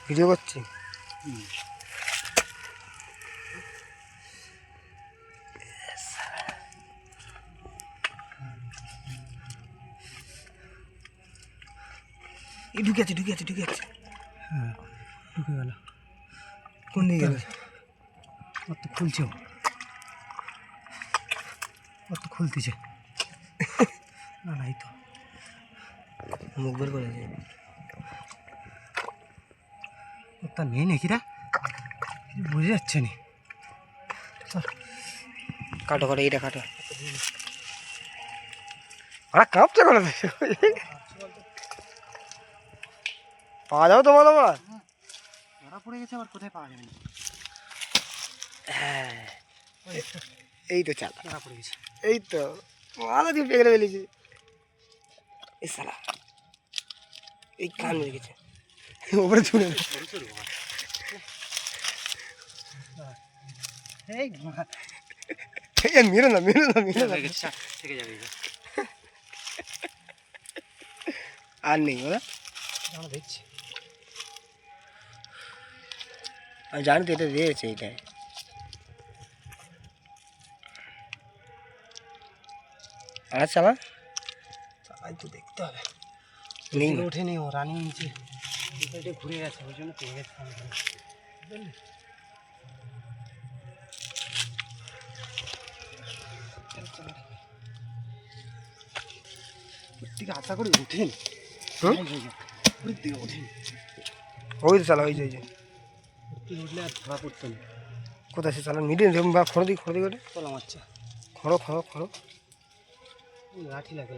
Video করছি। ঢুকে আছে ঢুকে আছে ঢুকে আছে। হ্যাঁ ঢুকে গেল। কোন দিকে গেল? ওর তো খুলছে, ওর তো খুলতেছে। না নাই তো মুখ বের করেছে। ওর তা নেই নাকি রা, বুঝে যাচ্ছে না। কাটো কাটো এইটা কাটো। ওরা কাঁপছে করে পাওয়া যাবে তো বলো আবার। ধরা পড়ে গেছে, আবার কোথায় পাওয়া যাবে না। হ্যাঁ এই তো চালা ধরা পড়ে গেছে। এই তো ভালো দিয়ে পেগড়ে ফেলেছি। এই সালা এই কান মেরে গেছে ওপরে ছুঁড়ে মেরো না মেরো না মেরো না থেকে যাবে আর নেই ওরা। আমরা দেখছি, আমি জানি তো এটা দিয়েছে এইটাই। আর চালা চালাই তো দেখতে হবে। নেই ওঠেনি, ও রানিং নিচে এটা ঘুরে গেছে, ওই জন্য পেয়ে গেছে। দিকে আশা করি ওঠেন, ওঠেন। ওই তো চালা ওই যে উঠলে আর ধরা পড়তো না। কোথায় সে চালা মিডিয়াম বা খড়ো দিই করে তোলা মারছে, খড়ো খড়ো খড়ো লাঠি লাগে।